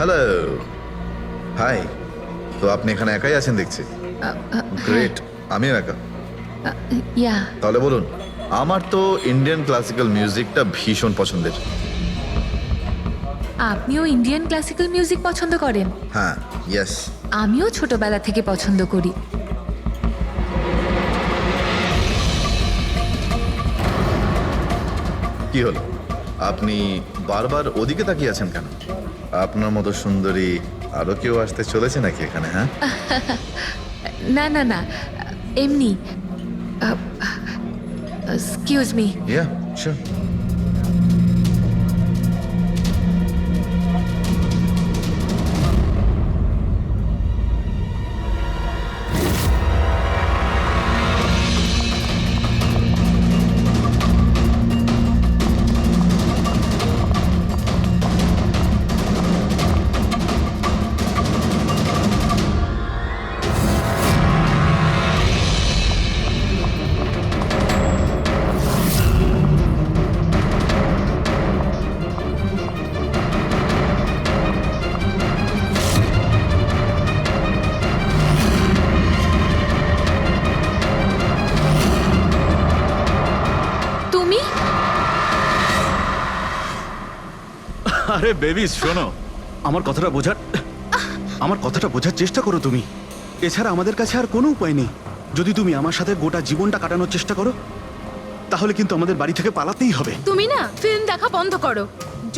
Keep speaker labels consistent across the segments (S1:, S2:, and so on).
S1: Hello, hi. তো আপনি এখানে একাই আছেন দেখছি। গ্রেট, আমিও একা।
S2: ইয়া
S1: তাহলে বলুন। আমার তো ইন্ডিয়ান ক্লাসিক্যাল মিউজিকটা ভীষণ পছন্দের।
S2: আপনিও ইন্ডিয়ান ক্লাসিক্যাল মিউজিক পছন্দ করেন?
S1: হ্যাঁ, ইয়েস।
S2: আমিও ছোটবেলা থেকে পছন্দ করি।
S1: কি হলো, আপনি বারবার ওদিকে তাকিয়ে আছেন কেন? আপনার মতো সুন্দরী আরো কেউ আসতে চলেছে নাকি এখানে? হ্যাঁ,
S2: না না না, এমনি। Excuse me.
S1: Yeah sure.
S2: তুমি?
S3: আরে বেবিস শোনো, আমার কথাটা বোঝার চেষ্টা করো তুমি। এছাড়া আমাদের কাছে আর কোনো উপায় নেই। যদি তুমি আমার সাথে গোটা জীবনটা কাটানোর চেষ্টা করো, তাহলে কিন্তু আমাদের বাড়ি থেকে পালাতেই হবে।
S4: তুমি না ফিল্ম দেখা বন্ধ করো।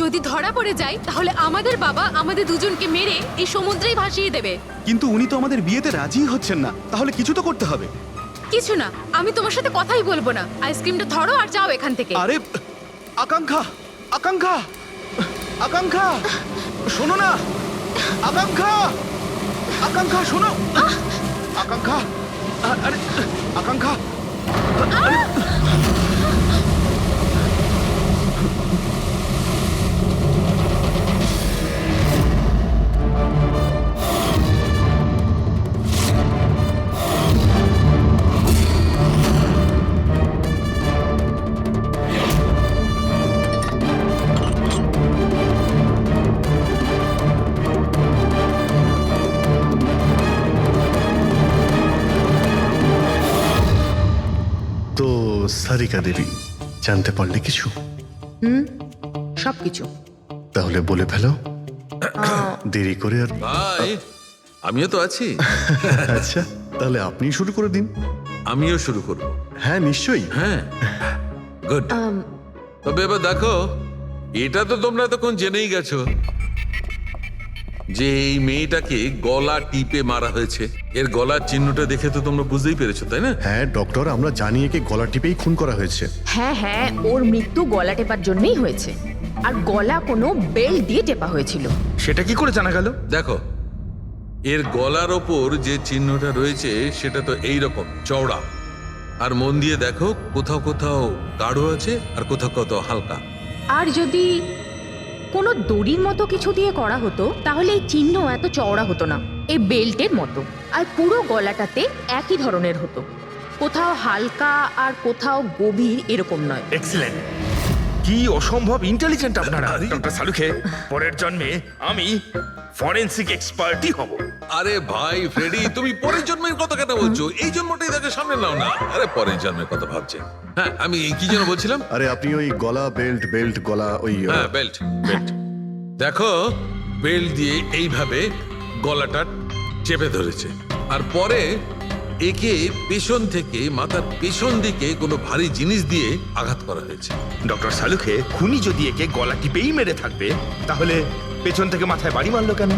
S4: যদি ধরা পড়ে যায় তাহলে আমাদের বাবা আমাদের দুজনকে মেরে এই সমুদ্রেই ভাসিয়ে দেবে।
S3: কিন্তু উনি তো আমাদের বিয়েতে রাজিই হচ্ছেন না, তাহলে কিছু তো করতে হবে।
S4: কিছু না, আমি তোমার সাথে কথাই বলবো না। আইসক্রিমটা ধরো আর যাও এখান থেকে।
S3: আরে আকাঙ্ক্ষা, আকাঙ্ক্ষা, আকাঙ্ক্ষা, শোনো না। আকাঙ্ক্ষা, আকাঙ্ক্ষা শোনো। আকাঙ্ক্ষা, আরে আকাঙ্ক্ষা।
S5: তো সারিকা দেবী, জানতে পারলে কিছু?
S6: সবকিছু।
S5: তাহলে বলে ফেলো, দেরি করে আর।
S7: ভাই, আমিও তো আছি।
S5: আচ্ছা, তাহলে আপনি শুরু করে দিন।
S7: আমিও শুরু করব।
S5: হ্যাঁ নিশ্চয়ই।
S7: হ্যাঁ, গুড। তবে এবার দেখো, এটা তো তোমরা তখন জেনেই গেছো যে এই মেয়েটাকে গলা টিপে মারা হয়েছে। এর গলার চিহ্নটা দেখে তো তোমরা বুঝতেই পেরেছো, তাই না?
S5: হ্যাঁ ডক্টর, আমরা জানি একে গলা টিপেই খুন করা হয়েছে।
S6: হ্যাঁ হ্যাঁ, ওর মৃত্যু গলা টেপার জন্যই হয়েছে। আর গলা কোনো বেল্ট দিয়ে টেপা হয়েছিল।
S8: সেটা কি করে জানা গেল?
S7: দেখো, এর গলার ওপর যে চিহ্নটা রয়েছে সেটা তো এইরকম চওড়া। আর মন দিয়ে দেখো, কোথাও কোথাও গাঢ় আছে আর কোথাও কোথাও হালকা।
S6: আর যদি কোনো দড়ির মতো কিছু দিয়ে করা হতো তাহলে এই চিহ্ন এত চওড়া হতো না, এই বেল্টের মতো। আর পুরো গলাটাতে একই ধরনের হতো, কোথাও হালকা আর কোথাও গভীর, এরকম নয়।
S8: এক্সিলেন্ট। কি অসম্ভব ইন্টেলিজেন্ট আপনারা। ডক্টর সালুখে, পরের জন্মে আমি ফরেনসিক এক্সপার্টই হব।
S7: আরে ভাই ফ্রেডি, তুমি পরের জন্মের কথা কেন বলছো? এই জন্মটাই তাকে সামনে নাও না। আরে পরের জন্মের কথা ভাবছে। হ্যাঁ, আমি কি যেন বলছিলাম।
S5: আরে আপনি ওই গলা বেল্ট, বেল্ট গলা ওই
S7: হ্যাঁ, বেল্ট বেল্ট। দেখো, বেল্ট দিয়ে এইভাবে গলাটা চেপে ধরেছে। আর পরে একে পেছন থেকে মাথার পেছন দিকে কোনো ভারী জিনিস দিয়ে আঘাত করা হয়েছে।
S8: ডক্টর সালুখে, খুনি যদি একে গলা টিপেই মেরে থাকবে তাহলে পেছন থেকে মাথায় বাড়ি মারলো কেন?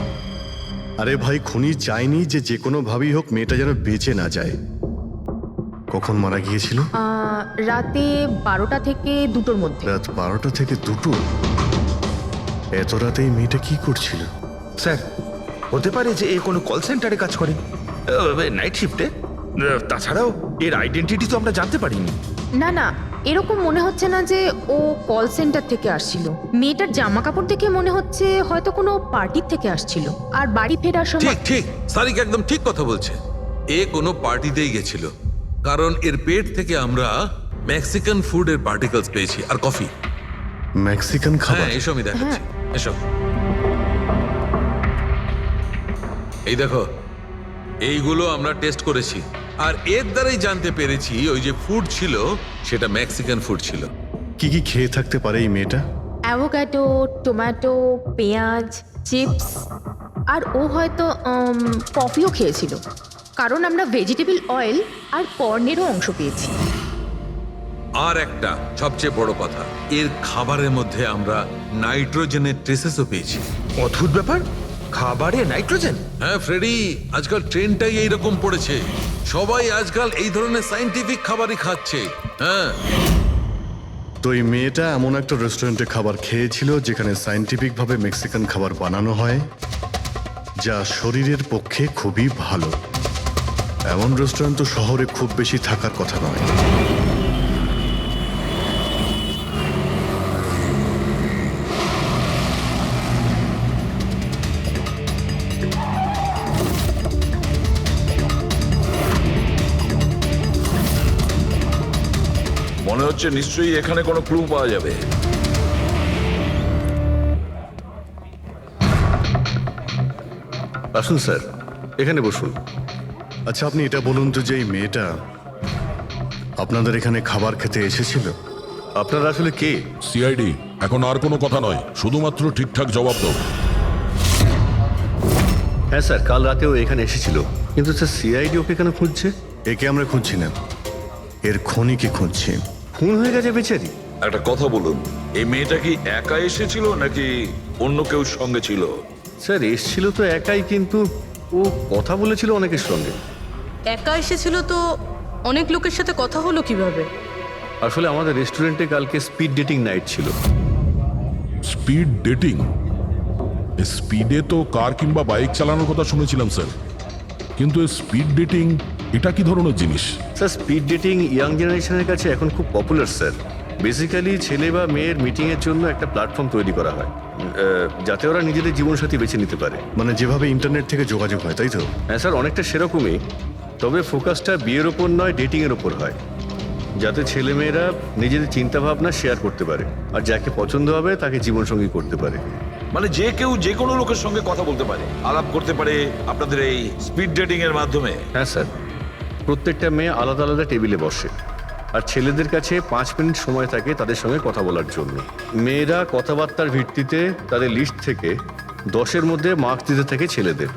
S5: আরে ভাই, খুনি চাইনি যে যে কোনো ভাবেই হোক মেয়েটা যেন বেঁচে না যায়। কখন মারা গিয়েছিল?
S6: রাতে 12টা থেকে 2টোর মধ্যে।
S5: রাত 12টা থেকে 2টো? এত রাতে এই মেয়েটা কি করছিল?
S8: স্যার, হতে পারে যে এ কোনো কল সেন্টারে কাজ করে, নাইট শিফটে। তাছাড়াও এর আইডেন্টিটি তো আমরা জানতে পারিনি।
S6: না না, এরকম মনে হচ্ছে না যে ও কল সেন্টার থেকে আসছিল। মেয়েটার জামা কাপড় দেখে মনে হচ্ছে হয়তো কোনো পার্টির থেকে আসছিল। আর বাড়ি ফেরার
S7: ঠিক
S6: সময়।
S7: ঠিক, সারিক একদম ঠিক কথা বলছে। এ কোনো পার্টিতেই গেছিল, কারণ এর পেট থেকে আমরা মেক্সিকান ফুডের পার্টিকেলস পেয়েছি আর কফি।
S5: মেক্সিকান খাবার?
S7: হ্যাঁ, এসো আমি দেখাচ্ছি। এসো। এই দেখো, এইগুলো আমরা টেস্ট করেছি আর এর দ্বারাই জানতে পেরেছি ওই যে ফুড ছিল সেটা মেক্সিকান ফুড ছিল।
S5: কি কি খেয়ে থাকতে পারে এই মেয়েটা?
S6: অ্যাভোকাডো, টমেটো, পেঁয়াজ, চিপস, আর ও হয়তো কফিও খেয়েছিল, কারণ আমরা ভেজিটেবল অয়েল আর কর্নেরও অংশ পেয়েছি।
S7: আর একটা সবচেয়ে বড় কথা, এর খাবারের মধ্যে আমরা নাইট্রোজেনের ট্রেসেসও পেয়েছি।
S8: অদ্ভুত ব্যাপার, খাবারে নাইট্রোজেন।
S7: হ্যাঁ ফ্রেডি, আজকাল ট্রেনটাই এইরকম পড়েছে, সবাই আজকাল এই ধরনের সায়েন্টিফিক খাবারই খাচ্ছে। হ্যাঁ,
S5: তো এই মেয়েটা এমন একটা রেস্টুরেন্টে খাবার খেয়েছিল যেখানে সায়েন্টিফিক ভাবে মেক্সিকান খাবার বানানো হয়, যা শরীরের পক্ষে খুবই ভালো। এমন রেস্টুরেন্ট তো শহরে খুব বেশি থাকার কথা নয়।
S9: মনে হচ্ছে নিশ্চয়ই এখানে কোনো ক্লু পাওয়া যাবে।
S5: আসুন স্যার, এখানে বসুন। আচ্ছা, আপনি এটা বলুন তো যে এই মেয়েটা আপনাদের এখানে খাবার খেতে এসেছিল? আপনারা আসলে কে?
S10: সিআইডি। এখন আর কোনো কথা নয়, শুধুমাত্র ঠিকঠাক জবাব দাও।
S5: হ্যাঁ স্যার, কাল রাতেও এখানে এসেছিল, কিন্তু স্যার সিআইডি ওকে কেন খুঁজছে? একে আমরা খুঁজছি না, এর খনিকে খুঁজছি। খুন হয়ে গেছে বেচারি।
S9: একটা কথা বলুন, এই মেয়েটা কি একা এসেছিল নাকি অন্য কেউ সঙ্গে ছিল?
S5: স্যার এসছিল তো একাই, কিন্তু ও কথা বলেছিল অনেকের সঙ্গে।
S11: একা এসেছিল তো অনেক লোকের সাথে কথা হলো কিভাবে?
S5: আসলে আমাদের রেস্টুরেন্টে কালকে স্পিড ডেটিং নাইট ছিল।
S10: Speed dating? স্পিডে তো কার কিংবা বাইক চালানোর কথা শুনেছিলাম স্যার, কিন্তু স্পিড ডেটিং এটা কি ধরনের জিনিস?
S5: স্যার স্পিড ডেটিং ইয়াং জেনারেশনের কাছে এখন খুব পপুলার স্যার। বেসিক্যালি ছেলে বা মেয়ের মিটিংয়ের জন্য একটা প্ল্যাটফর্ম তৈরি করা হয়, যাতে ওরা নিজেদের জীবনসাথী বেছে নিতে পারে। মানে যেভাবে ইন্টারনেট থেকে যোগাযোগ হয়, তাই তো? হ্যাঁ স্যার, অনেকটা সেরকমই, তবে ফোকাসটা বিয়ের ওপর নয়, ডেটিংয়ের ওপর হয়, যাতে ছেলেমেয়েরা নিজেদের চিন্তাভাবনা শেয়ার করতে পারে আর যাকে পছন্দ হবে তাকে জীবনসঙ্গী করতে পারে।
S9: মানে যে কেউ যে কোনো লোকের সঙ্গে কথা বলতে পারে, আলাপ করতে পারে আপনাদের এই স্পিড ডেটিং এর মাধ্যমে?
S5: হ্যাঁ স্যার, প্রত্যেকটা মেয়ে আলাদা আলাদা টেবিলে বসে আর ছেলেদের কাছে 5 মিনিট সময় থাকে তাদের সঙ্গে কথা বলার জন্য। মেয়েরা কথাবার্তার ভিত্তিতে তাদের লিস্ট থেকে 10-এর মধ্যে মার্কস দিতে থাকে ছেলেদের,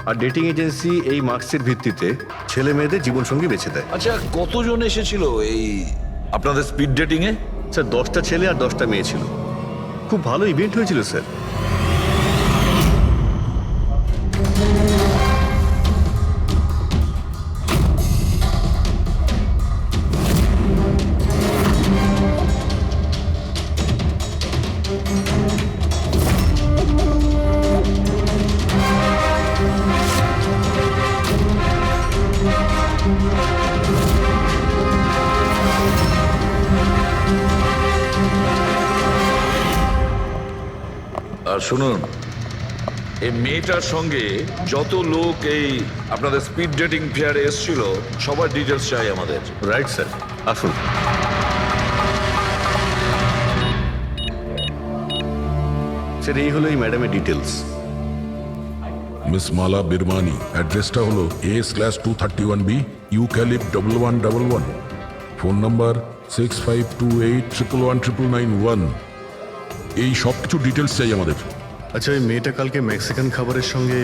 S5: আর ডেটিং এজেন্সি এই মার্কসের ভিত্তিতে ছেলে মেয়েদের জীবনসঙ্গী বেছে দেয়।
S9: আচ্ছা, কতজন এসেছিল এই আপনাদের স্পিড ডেটিং এ?
S5: স্যার 10টা ছেলে আর 10টা মেয়ে ছিল। খুব ভালো ইভেন্ট হয়েছিল স্যার।
S9: আর শুনুন, এই মেয়েটার সঙ্গে যত লোক এই আপনাদের স্পিড ডেটিং ফেয়ারে এসেছিল সবার ডিটেলস চাই আমাদের।
S5: রাইট স্যার, আসুন। স্যার এই হলো এই ম্যাডামের ডিটেলস।
S10: মিস মালা বিরমানি, অ্যাড্রেসটা হলো A/231B ইউক্যালিপ 1111, ফোন নাম্বার 6528119991। এই সব কিছু ডিটেলস চাই আমাদের।
S5: আচ্ছা, ওই মেয়েটা কালকে মেক্সিকান খাবারের সঙ্গে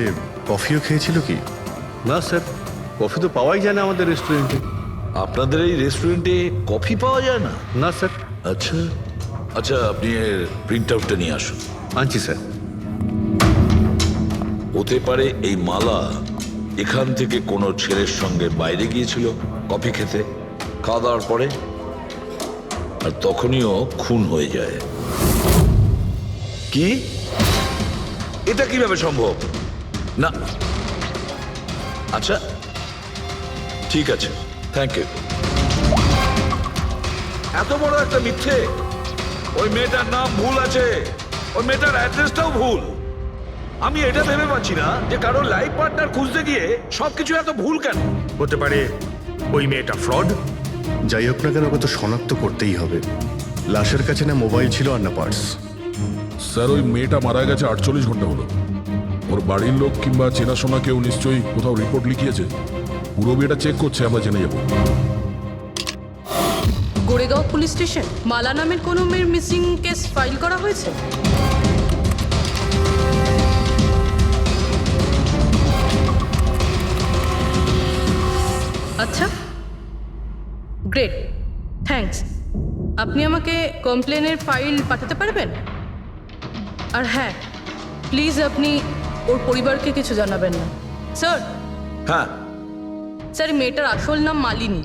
S5: কফিও খেয়েছিল কি? না স্যার, কফি তো পাওয়াই যায় না আমাদের রেস্টুরেন্টে।
S9: আপনাদের এই রেস্টুরেন্টে কফি পাওয়া যায় না?
S5: না স্যার।
S9: আচ্ছা আচ্ছা, আপনি এর প্রিন্ট আউটটা নিয়ে আসুন।
S5: আনছি স্যার।
S9: হতে পারে এই মালা এখান থেকে কোনো ছেলের সঙ্গে বাইরে গিয়েছিল কফি খেতে, খাওয়া দাওয়ার পরে, আর তখনইও খুন হয়ে যায়। কি? এটা কিভাবে সম্ভব? না, আচ্ছা ঠিক আছে, থ্যাংক ইউ। এত বড় একটা মিথ্যে! ওই মেয়েটার নাম ভুল আছে, ওই মেয়েটার অ্যাড্রেসটাও ভুল। আমি এটা ভেবে পাচ্ছি না যে কারোর লাইফ পার্টনার খুঁজতে গিয়ে সবকিছু এত ভুল কেন হতে পারে। ওই মেয়েটা ফ্রড।
S5: যাই হোক না কেন, ওকে তো শনাক্ত করতেই হবে। লাশের কাছে না মোবাইল ছিল আর না পার্স।
S10: স্যার ওই মেয়েটা মারা গেছে 48 ঘন্টা হলো, ওর বাড়ির লোক কিংবা চেনাশোনা কেউ নিশ্চয়ই কোথাও রিপোর্ট লিখিয়েছে। পুরো বিয়েটা চেক করছে, আমরা জেনে যাবো।
S11: গোরেগাঁও পুলিশ স্টেশন মালা নামের কোনো মেয়ের মিসিং কেস ফাইল করা হয়েছে? আচ্ছা, গ্রেট, থ্যাঙ্কস। আপনি আমাকে কমপ্লেনের ফাইল পাঠাতে পারবেন? আর হ্যাঁ, প্লিজ আপনি ওর পরিবারকে কিছু জানাবেন না। স্যার,
S9: হ্যাঁ,
S11: স্যার, মেয়েটার আসল নাম মালিনী,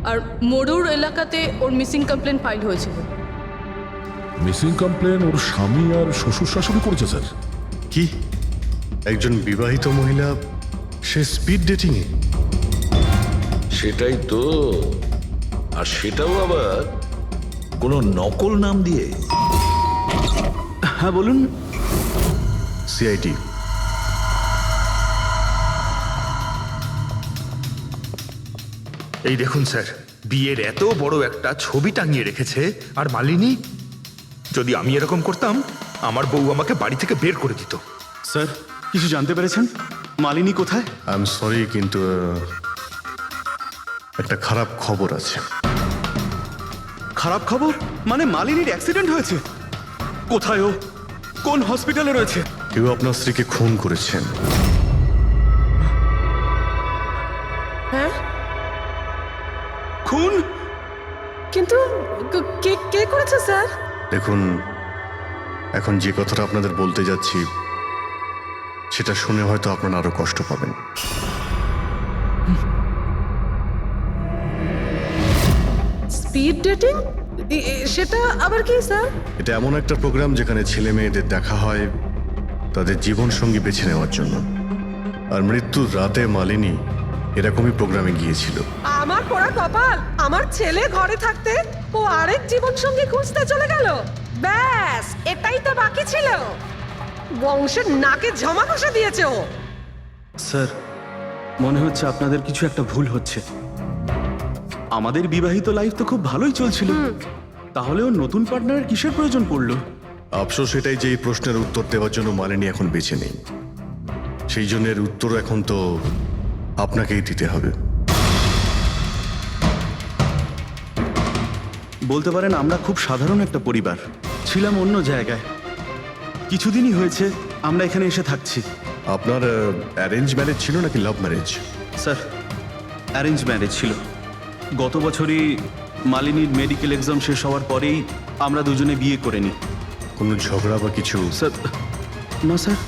S11: আর মরুর এলাকাতে ওর মিসিং কমপ্লেন ফাইল হয়েছিল।
S10: মিসিং কমপ্লেন ওর স্বামী আর শ্বশুর শাশুড়ি করেছে স্যার।
S5: কি একজন বিবাহিত মহিলা, সে স্পিড ডেটিং এ?
S9: সেটাই তো। আর সেটাও আবার কোনো নকল নাম দিয়ে।
S3: হ্যাঁ বলুন।
S5: সিআইডি।
S8: এই দেখুন স্যার, বিয়ের এত বড় একটা ছবি টাঙিয়ে রেখেছে, আর মালিনী। যদি আমি এরকম করতাম, আমার বউ আমাকে বাড়ি থেকে বের করে দিত।
S3: স্যার, কিছু জানতে পেরেছেন? মালিনী কোথায়?
S5: আই এম সরি, কিন্তু একটা খারাপ খবর আছে।
S3: খারাপ খবর? মানে মালিনীর অ্যাক্সিডেন্ট হয়েছে? কোথায় ও? কোন হসপিটালে রয়েছে?
S5: কেউ আপনার স্ত্রীকে খুন করেছেন।
S11: হ্যাঁ,
S3: খুন?
S11: কিন্তু কে কে করেছে স্যার?
S5: দেখুন, এখন যে কথাটা আপনাদের বলতে যাচ্ছি, সেটা শুনে হয়তো আপনারা আরো কষ্ট পাবেন।
S11: Speed dating? সেটা আবার কি স্যার?
S5: এটা এমন একটা প্রোগ্রাম যেখানে ছেলে মেয়েদের দেখা হয় তাদের জীবন সঙ্গী বেছে নেওয়ার জন্য। আর মৃত্যুর রাতে মালিনী এরকমই প্রোগ্রামে গিয়েছিল।
S12: আমার পোড়া কপাল, আমার ছেলে ঘরে থাকতে ও আরেক জীবন সঙ্গী খুঁজতে চলে গেল। ব্যাস, এটাই তো বাকি ছিল। বংশের নাকে ঝমা কষে দিয়েছে ও।
S3: স্যার, মনে হচ্ছে আপনাদের কিছু একটা ভুল হচ্ছে। আমাদের বিবাহিত লাইফ তো খুব ভালোই চলছিল, তাহলেও নতুন পার্টনারের কিসের প্রয়োজন পড়লো?
S5: আফসোস এটাই যে এই প্রশ্নের উত্তর দেওয়ার জন্য মালিনী এখন বেঁচে নেই। সেই জন্য এর উত্তর এখন তো আপনাকেই দিতে হবে।
S3: বলতে পারেন আমরা খুব সাধারণ একটা পরিবার, ছিলাম অন্য জায়গায়। কিছুদিনই হয়েছে আমরা এখানে এসে থাকছি।
S5: আপনার অ্যারেঞ্জ ম্যারেজ ছিল নাকি love marriage?
S3: Sir, arrange marriage ছিল। গত বছরই মালিনীর মেডিকেল এক্সাম শেষ হওয়ার পরেই আমরা দুজনে বিয়ে করে নিই।
S5: কোনো ঝগড়া বা কিছু?
S3: স্যার, না স্যার,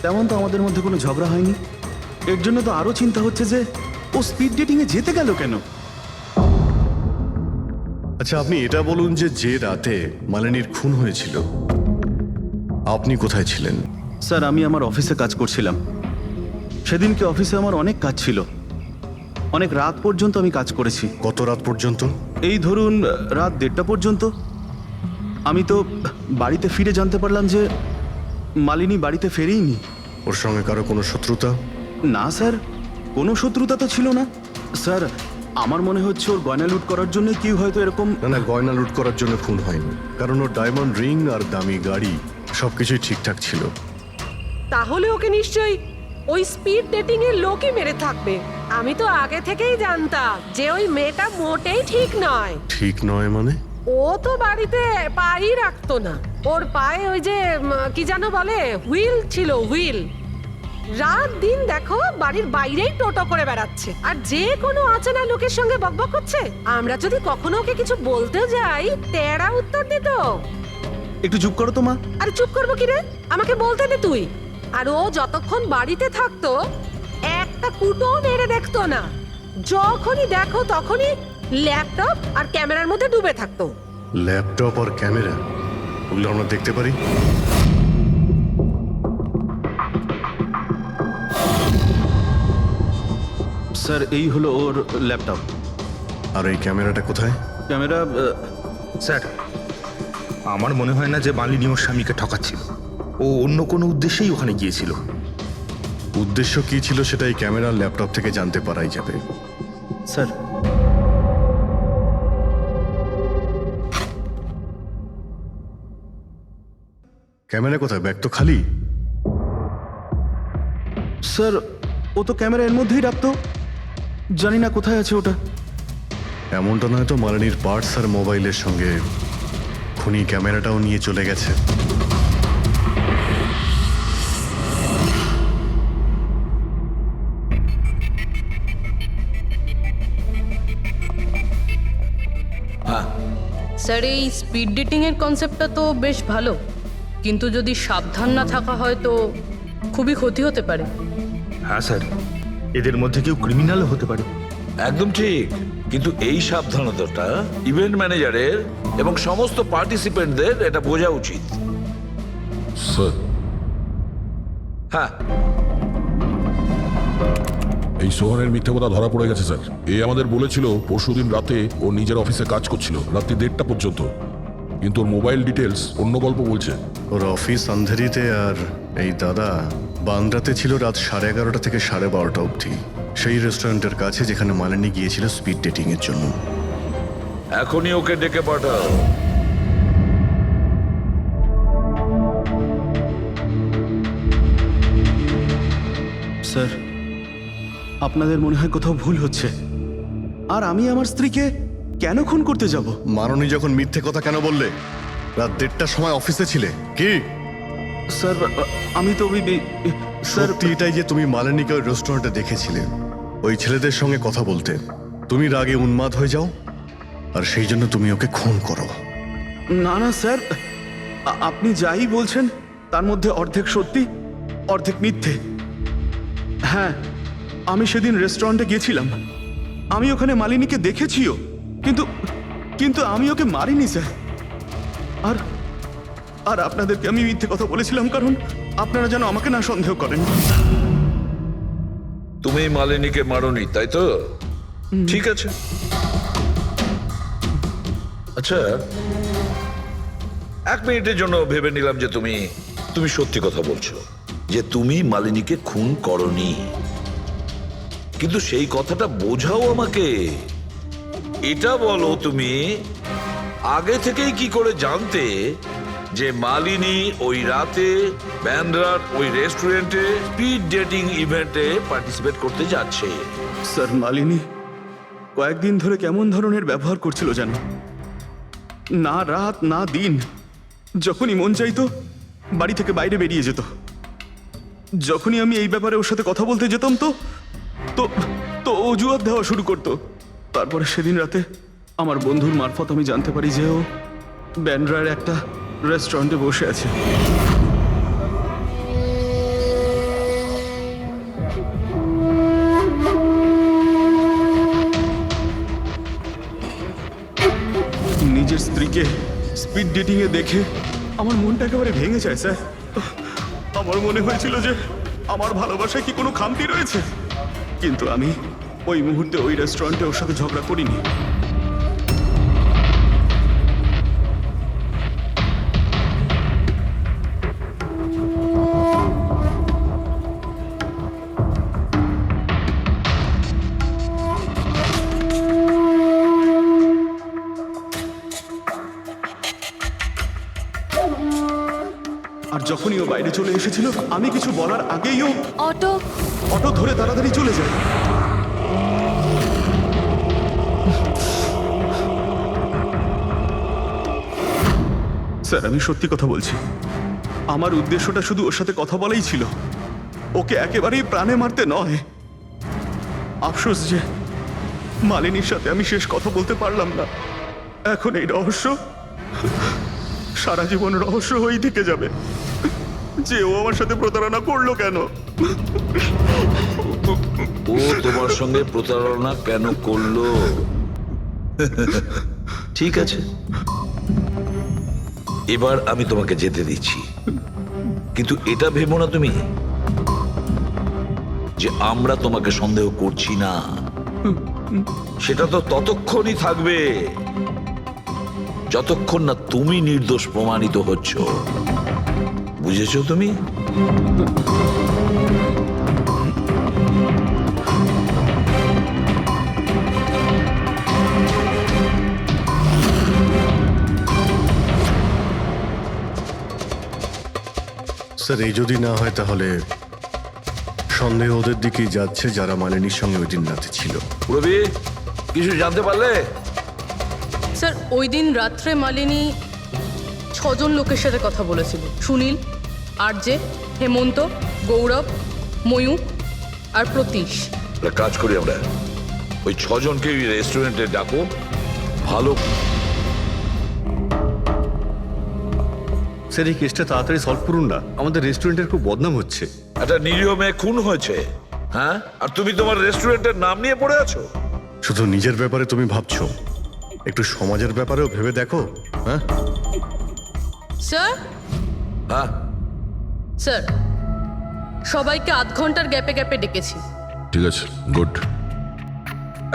S3: তেমন তো আমাদের মধ্যে কোনো ঝগড়া হয়নি। এর জন্য তো আরও চিন্তা হচ্ছে যে ও স্পিড ডেটিংয়ে যেতে গেল কেন।
S5: আচ্ছা, আপনি এটা বলুন যে রাতে মালিনীর খুন হয়েছিল আপনি কোথায় ছিলেন?
S3: স্যার, আমি আমার অফিসে কাজ করছিলাম। সেদিনকে অফিসে আমার অনেক কাজ ছিল, অনেক রাত পর্যন্ত আমি কাজ করেছি।
S5: কত রাত পর্যন্ত?
S3: এই ধরুন রাত 1:30 পর্যন্ত। আমি তো বাড়িতে ফিরে জানতে পারলাম যে মালিনী বাড়িতে ফেরেইনি।
S5: ওর সঙ্গে কারো কোনো শত্রুতা?
S3: না স্যার, কোনো শত্রুতা তো ছিল না। স্যার, আমার মনে হচ্ছে ওর গয়না লুট করার জন্য কেউ হয়তো এরকম।
S5: না, গয়না লুট করার জন্য খুন হয়নি, কারণ ওর ডায়মন্ড রিং আর দামি গাড়ি সবকিছুই ঠিকঠাক ছিল।
S12: তাহলে ওকে নিশ্চয়ই ওই স্পিড ডেটিং এর লোকই মেরে থাকবে। আমি তো আগে থেকেই জানতাম যে ওই মেয়েটা মোটেই ঠিক নয়।
S5: ঠিক নয় মানে?
S12: ও তো বাড়িতে পাই রাখতো না। ওর পায়ে ওই যে কি যেন বলে, হুইল ছিল, হুইল। রাত দিন দেখো বাড়ির বাইরেই টোটো করে বেড়াচ্ছে, আর যে কোনো অচেনা লোকের সঙ্গে বকবক করছে। আমরা যদি কখনো ওকে কিছু বলতে যাই, তেড়া উত্তর দিত।
S3: একটু চুপ করো তো মা।
S12: আরে চুপ করবো কি রে, আমাকে বলতে দে তুই। আর ও যতক্ষণ বাড়িতে থাকতো একটা কুটো মেরে দেখতো না। যখনই দেখো তখনই ল্যাপটপ আর ক্যামেরার মধ্যে ডুবে থাকতো।
S5: ল্যাপটপ আর ক্যামেরা, ওগুলো আমরা দেখতে পারি?
S3: স্যার, এই হলো ওর ল্যাপটপ।
S5: আর এই ক্যামেরাটা কোথায়?
S3: ক্যামেরা?
S8: স্যার, আমার মনে হয় না যে মালিনী ওর স্বামীকে ঠকাচ্ছিল। ও অন্য কোনো উদ্দেশ্যেই ওখানে গিয়েছিল।
S5: উদ্দেশ্য কি ছিল সেটা এই ক্যামেরা ল্যাপটপ থেকে জানতে পারাই যাবে।
S3: স্যার,
S5: ক্যামেরা কোথায়? ব্যাগ তো খালি।
S3: স্যার ও তো ক্যামেরা এর মধ্যেই রাখতো, জানি না কোথায় আছে ওটা।
S5: এমনটা নয় তো মালিনীর পার্টস আর মোবাইলের সঙ্গে খুনি ক্যামেরাটাও নিয়ে চলে গেছে?
S11: স্যার এই স্পিড ডেটিং এর কনসেপ্টটা তো বেশ ভালো, কিন্তু যদি সাবধান না থাকা হয় তো খুবই ক্ষতি হতে পারে।
S8: হ্যাঁ স্যার, এদের মধ্যে কেউ ক্রিমিনালও হতে পারে।
S9: একদম ঠিক, কিন্তু এই সাবধানতাটা ইভেন্ট ম্যানেজারের এবং সমস্ত পার্টিসিপেন্টদের এটা বোঝা উচিত।
S10: স্যার,
S9: হ্যাঁ,
S10: এই সোহানের মিথ্যে কথা ধরা পড়ে গেছে স্যার। এ আমাদের বলেছিল পরশুদিন রাতে ও নিজের অফিসে কাজ করছিল রাত্রি 1:30টা পর্যন্ত, কিন্তু ওর মোবাইল ডিটেলস অন্য গল্প বলছে।
S5: ওর অফিস আন্ধেরিতে আর এই দাদা বান্দ্রাতে ছিল রাত 11:30 থেকে 12:30 অবধি, সেই রেস্টুরেন্টের কাছে যেখানে মালিনী গিয়েছিল স্পিড ডেটিং এর জন্য।
S9: এখনই ওকে ডেকে পাঠাও।
S3: স্যার, আপনাদের মনে হয় কোথাও ভুল হচ্ছে। আর আমি আমার স্ত্রীকে কেন খুন করতে যাব?
S5: মাননী যখন মিথ্যে কথা কেন বললে? রাত 1:30টার সময় অফিসে ছিলে কি?
S3: স্যার আমি তো স্যার
S5: সত্যি এটাই যে তুমি মালিনীকে ওই রেস্টুরেন্টে দেখেছিলে ওই ছেলেদের সঙ্গে কথা বলতে। তুমি রাগে উন্মাদ হয়ে যাও আর সেই জন্য তুমি ওকে খুন করো।
S3: না না স্যার, আপনি যাই বলছেন তার মধ্যে অর্ধেক সত্যি অর্ধেক মিথ্যে। হ্যাঁ, আমি সেদিন রেস্টুরেন্টে গিয়েছিলাম, আমি ওখানে মালিনীকে দেখেছিও, কিন্তু কিন্তু আমি ওকে মারিনি স্যার। আর আর আপনাদেরকে আমি মিথ্যে কথা বলেছিলাম কারণ আপনারা যেন আমাকে না সন্দেহ করেন।
S9: তুমি মালিনীকে মারোনি, তাই তো? ঠিক আছে। আচ্ছা, 1 মিনিটের জন্য ভেবে নিলাম যে তুমি সত্যি কথা বলছো, যে তুমি মালিনীকে খুন করনি, কিন্তু সেই কথাটা বোঝাও আমাকে। এটা বলো, তুমি আগে থেকেই কি করে জানতে যে মালিনী ওই রাতে ব্যান্ড্রার ওই রেস্টুরেন্টে স্পিড ডেটিং ইভেন্টে পার্টিসিপেট করতে যাচ্ছে?
S3: স্যার, মালিনী কয়েকদিন ধরে কেমন ধরনের ব্যবহার করছিল জানো? না রাত না দিন, যখনই মন চাইতো বাড়ি থেকে বাইরে বেরিয়ে যেত। যখনই আমি এই ব্যাপারে ওর সাথে কথা বলতে যেতাম তো তো তো অজুহাত দেওয়া শুরু করতো। তারপরে সেদিন রাতে আমার বন্ধুর মারফত আমি জানতে পারি যে ও ব্যান্ড্রার একটা রেস্টুরেন্টে বসে আছে। নিজের স্ত্রীকে স্পিড ডেটিং এ দেখে আমার মনটা একেবারে ভেঙে যায় স্যার। আমার মনে হয়েছিল যে আমার ভালোবাসায় কি কোনো খামতি রয়েছে, কিন্তু আমি ওই মুহূর্তে ওই রেস্টুরেন্টে ওর সাথে ঝগড়া করিনি। আর যখনই ও বাইরে চলে এসেছিল আমি কিছু বলার আগেই ও অটো ধরে তাড়াতাড়ি চলে যায়। স্যার, আমি সত্যি কথা বলছি, আমার উদ্দেশ্যটা শুধু ওর সাথে কথা বলাই ছিল, ওকে একেবারেই প্রাণে মারতে নয়। আফসোস যে মালিনীর সাথে আমি শেষ কথা বলতে পারলাম না। এখন এই রহস্য সারা জীবন রহস্য হয়েই থেকে যাবে যে ও আমার সাথে প্রতারণা করলো কেন।
S9: ও তোমার সঙ্গে প্রতারণা কেন করলো? ঠিক আছে, এবার আমি তোমাকে যেতে দিচ্ছি, কিন্তু এটা ভেবো না তুমি যে আমরা তোমাকে সন্দেহ করছি না। সেটা তো ততক্ষণই থাকবে যতক্ষণ না তুমি নির্দোষ প্রমাণিত হচ্ছ। বুঝেছো তুমি?
S5: স্যার, এই যদি না হয় তাহলে সন্দেহ ওদের দিকেই যাচ্ছে যারা মালিনীর সঙ্গে ওই দিন রাতে ছিল।
S9: রবি কিছু জানতে পারলে?
S11: স্যার ওই দিন রাত্রে মালিনী 6 জন লোকের সাথে কথা বলেছিল। সুনীল, আরজে, হেমন্ত, গৌরব, ময়ূক আর প্রতীশ।
S9: একটা কাজ করি আমরা, ওই 6 জনকে রেস্টুরেন্টে ডাকো। ভালো
S5: স্যার এই কেসটা তাড়াতাড়ি সলভ করুন না, আমাদের রেস্টুরেন্টের খুব বদনাম হচ্ছে।
S9: একটা নিরীহ মেয়ে খুন হয়েছে, হ্যাঁ, আর তুমি তোমার রেস্টুরেন্টের নাম নিয়ে পড়ে আছো।
S5: শুধু নিজের ব্যাপারে তুমি ভাবছো, একটু সমাজের ব্যাপারেও ভেবে দেখো। হ্যাঁ
S11: স্যার,
S9: হ্যাঁ,
S11: স্যার সবাইকে আধ ঘন্টার গ্যাপে গ্যাপে ডেকেছি।
S10: ঠিক আছে, গুড।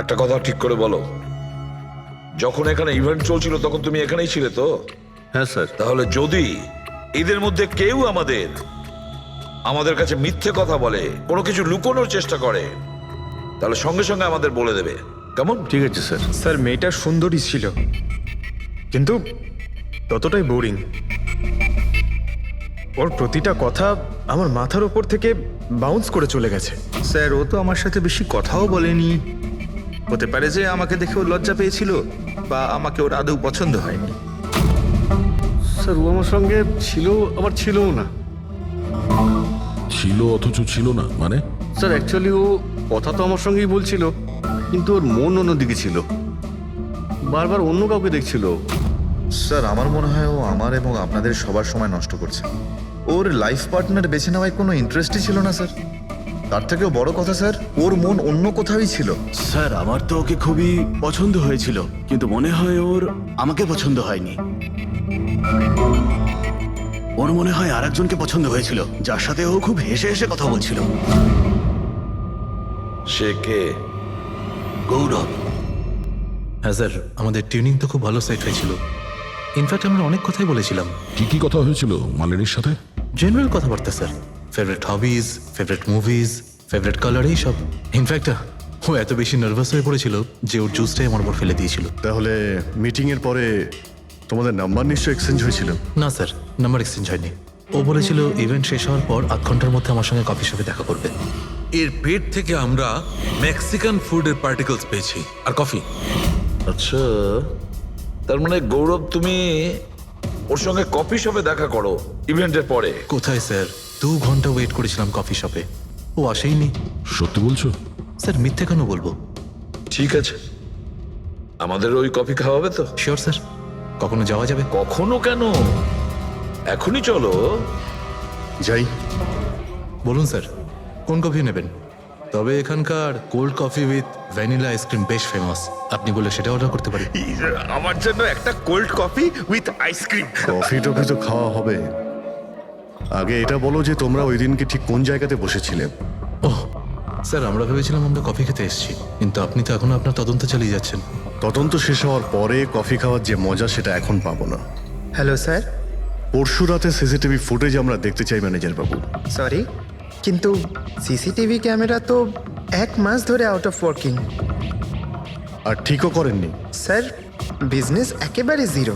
S9: একটা কথা ঠিক করে বলো, যখন এখানে ইভেন্ট চলছিল তখন তুমি এখানেই ছিলে তো?
S5: হ্যাঁ স্যার।
S9: তাহলে যদি এদের মধ্যে কেউ আমাদের কাছে মিথ্যে কথা বলে, কোনো কিছু লুকোনোর চেষ্টা করে, তাহলে সঙ্গে সঙ্গে আমাদের বলে দেবে, কেমন?
S5: ঠিক আছে স্যার।
S3: স্যার মেয়েটা সুন্দরী ছিল, কিন্তু ততটাই বোরিং। ওর প্রতিটা কথা আমার মাথার উপর থেকে বাউন্স করে চলে গেছে।
S8: স্যার ও তো আমার সাথে বেশি কথাও বলেনি। হতে পারে যে আমাকে দেখে ও লজ্জা পেয়েছিল, বা আমাকে ওর আদৌ পছন্দ হয়নি।
S5: স্যার ও আমার সঙ্গে ছিল আবার ছিলও না।
S10: ছিল অথচ ছিল না মানে?
S5: স্যার অ্যাকচুয়ালি ও কথা তো আমার সঙ্গেই বলছিল, কিন্তু ওর মন অন্যদিকে ছিল, বারবার অন্য কাউকে দেখছিল।
S1: স্যার আমার মনে হয় ও আমার এবং আপনাদের সবার সময় নষ্ট করছে। ওর লাইফ পার্টনার বেছে নেওয়ায় কোনো ইন্টারেস্টই ছিল না স্যার। তার থেকেও বড় কথা স্যার, ওর মন অন্য কোথাওই ছিল।
S3: স্যার আমার তো ওকে খুবই পছন্দ হয়েছিল, কিন্তু মনে হয় ওর আমাকে পছন্দ হয়নি। ওর মনে হয় আরেকজনকে পছন্দ হয়েছিল, যার সাথে ও খুব হেসে হেসে কথা বলছিল।
S9: সে কে?
S3: গৌরব।
S13: হ্যাঁ স্যার, আমাদের টিউনিং তো খুব ভালো সেট হয়েছিল। ইনফ্যাক্ট আমরা অনেক কথাই বলেছিলাম।
S10: কি কি কথা হয়েছিল মালিনীর সাথে?
S13: জেনারেল কথাবার্তা sir, favourite hobbies, favourite movies, favourite colour, এই সব। ইনফ্যাক্ট ও এত বেশি নার্ভাস হয়ে পড়েছিল যে ওর জুসটাই আমার উপর ফেলে দিয়েছিল।
S5: তাহলে মিটিং এর পরে তোমাদের নাম্বার নিশ্চয়ই এক্সচেঞ্জ হয়েছিল?
S13: না স্যার, নাম্বার এক্সচেঞ্জ হয়নি। ও বলেছিল ইভেন্ট শেষ হওয়ার পর 8 ঘন্টার মধ্যে আমার সঙ্গে কফি শপে দেখা করবে।
S7: এর পেট থেকে আমরা মেক্সিকান ফুডের পার্টিকেলস পেয়েছি আর কফি।
S9: আচ্ছা, তার মানে গৌরব তুমি ওর সঙ্গে কফি শপে দেখা করো ইভেন্টের পরে?
S13: কোথায় স্যার, 2 ঘন্টা ওয়েট করেছিলাম কফি শপে, ও আসেইনি।
S10: সত্যি বলছো?
S13: স্যার মিথ্যে কেন বলবো?
S9: ঠিক আছে, আমাদের ওই কফি খাওয়াবে তো?
S13: শিওর স্যার, কখনো যাওয়া যাবে?
S9: কখনো কেন, এখনই চলো।
S5: যাই।
S13: বলুন স্যার, কোন কফি নেবেন? তবে এখানকার cold coffee with vanilla ice cream বেশ ফেমাস, আপনি বলে সেটা অর্ডার করতে পারি।
S8: আমার জন্য একটা cold coffee with ice cream.
S5: Coffee toffee তো খাওয়া হবে, আগে এটা বলো যে তোমরা ওই দিনকে ঠিক কোন জায়গাতে বসেছিলে?
S13: ওহ স্যার, আমরা ভেবেছিলাম আমরা কফি খেতে এসেছি, কিন্তু আপনি তো এখনো আপনার তদন্ত চালিয়ে যাচ্ছেন।
S5: তদন্ত শেষ হওয়ার পরে কফি খাওয়ার যে মজা সেটা এখন পাবো না।
S14: Hello sir.
S5: পরশু রাতে সিসিটিভি ফুটেজ আমরা দেখতে চাই ম্যানেজার বাবু।
S14: সরি, কিন্তু সিসিটিভি ক্যামেরা তো 1 মাস ধরে আউট অফ ওয়ার্কিং।
S5: আর ঠিকও করেননি?
S14: স্যার বিজনেস একেবারে জিরো,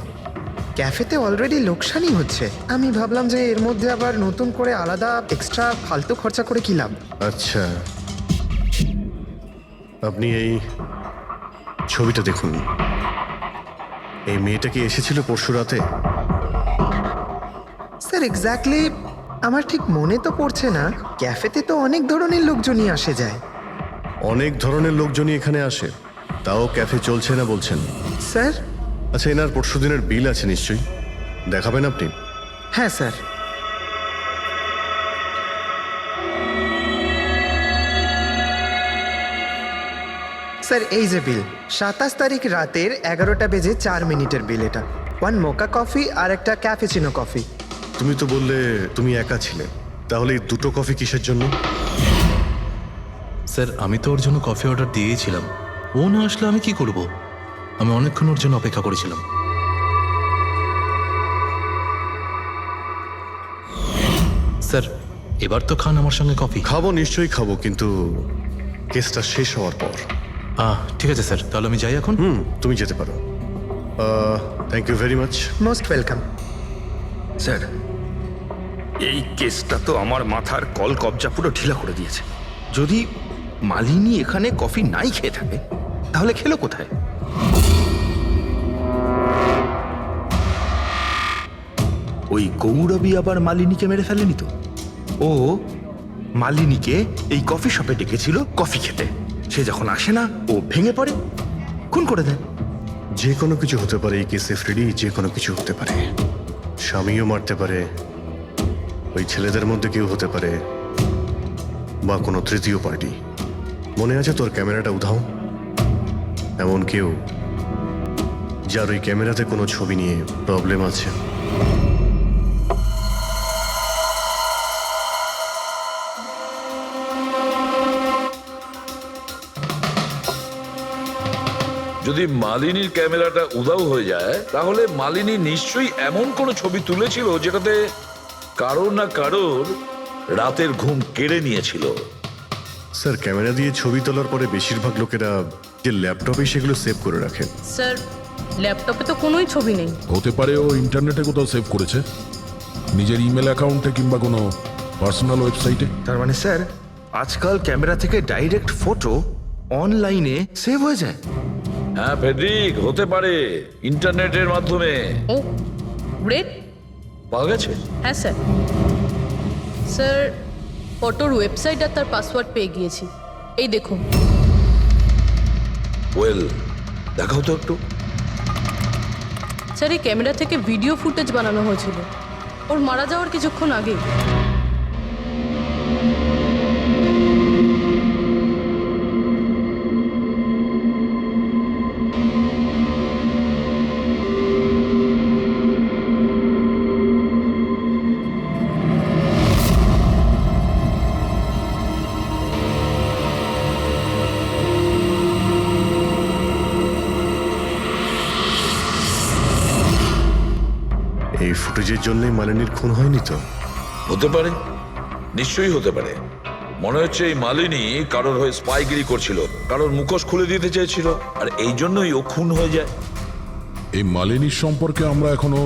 S14: ক্যাফেতে অলরেডি লোকসানই হচ্ছে। আমি ভাবলাম যে এর মধ্যে আবার নতুন করে আলাদা এক্সট্রা ফালতু খরচা করে কি লাভ।
S5: আচ্ছা, আপনি এই ছবিটা দেখুন। এই মেয়েটা কি এসেছিল পরশু রাতে?
S14: স্যার এক্স্যাক্টলি আমার ঠিক মনে তো পড়ছে না। ক্যাফেতে তো অনেক ধরনের লোকজনই আসে যায়।
S5: অনেক ধরনের লোকজনই এখানে আসে, তাও ক্যাফে চলছে না বলছেন?
S14: স্যার
S5: আচ্ছা, এনার পরশু দিনের বিল আছে নিশ্চয়ই, দেখাবেন আপনি?
S14: হ্যাঁ স্যার। স্যার এই যে বিল, 27 তারিখ রাতের 11টা বেজে 4 মিনিটের বিল এটা। 1 মোকা কফি আর একটা ক্যাফেচিনো কফি।
S5: তুমি তো বললে তুমি একা ছিলে, তাহলে এই 2টো কফি কিসের জন্য?
S13: স্যার আমি তো ওর জন্য কফি অর্ডার দিয়েছিলাম, ও না আসলে আমি কি করব? আমি অনেকক্ষণ ওর জন্য অপেক্ষা করেছিলাম। স্যার এবার তো খান আমার সঙ্গে কফি।
S5: খাবো, নিশ্চয়ই খাবো, কিন্তু কেসটা শেষ হওয়ার পর।
S13: ঠিক আছে স্যার, তাহলে আমি যাই এখন।
S5: তুমি যেতে পারো। Thank you very much.
S14: Most welcome.
S8: Sir এই কেসটা তো আমার মাথার কল কবজা পুরো ঢিলা করে দিয়েছে। যদি মালিনী এখানে কফি নাই খেয়ে থাকে তাহলে খেলো কোথায়? ওই গৌরবী আবার মালিনীকে মেরে ফেলেনি তো? ও মালিনীকে এই কফি শপে ডেকেছিল কফি খেতে, সে যখন আসে না ও ভেঙে পড়ে, খুন করে দেয়।
S5: যে কোনো কিছু হতে পারে এই কেসে ফ্রেডি, যে কোনো কিছু হতে পারে। স্বামীও মারতে পারে, ওই ছেলেদের মধ্যে কেউ হতে পারে, বা কোনো তৃতীয় পার্টি। মনে আছে তোর ক্যামেরাটা উধাও? এমন কেউ যার ওই ক্যামেরাতে কোনো ছবি নিয়ে প্রবলেম আছে।
S9: যদি মালিনীর ক্যামেরাটা উধাও হয়ে যায় তাহলে মালিনী নিশ্চয়ই এমন কোনো ছবি তুলেছিল যেটাতে কারোর না কারোর রাতের ঘুম কেড়ে নিয়েছিল।
S5: স্যার, ক্যামেরা দিয়ে ছবি তোলার পরে বেশিরভাগ লোকেরা যে ল্যাপটপে সেগুলো সেভ করে রাখেন।
S11: স্যার, ল্যাপটপে তো কোনোই ছবি নেই।
S10: হতে পারে ও ইন্টারনেটে কোথাও সেভ করেছে, নিজের ইমেল অ্যাকাউন্টে কিংবা কোনো পার্সোনাল ওয়েবসাইটে।
S8: তার মানে স্যার, আজকাল ক্যামেরা থেকে ডাইরেক্ট ফটো অনলাইনে সেভ হয়ে যায়।
S9: হ্যাঁ ফেডরিক, হতে পারে ইন্টারনেটের মাধ্যমে।
S11: ও গ্রেট।
S9: পাওয়া গেছে?
S11: হ্যাঁ স্যার। স্যার, ফটোর ওয়েবসাইট আর তার পাসওয়ার্ড পেয়ে গিয়েছি। এই দেখুন।
S9: ওয়েল, দেখাও তো একটু।
S11: স্যার, এই ক্যামেরা থেকে ভিডিও ফুটেজ বানানো হয়েছিল ওর মারা যাওয়ার কিছুক্ষণ আগে।
S5: এই ফুটেজের জন্যই মালিনীর খুন হয়নি তো?
S9: হতে পারে, নিশ্চয়ই হতে পারে। মনে হচ্ছে এই মালিনী কারোর হয়ে স্পাইগিরি করছিল, কারোর মুখোশ খুলে দিতে চেয়েছিল, আর এই জন্যই ও খুন হয়ে যায়।
S10: এই মালিনীর সম্পর্কে আমরা এখনো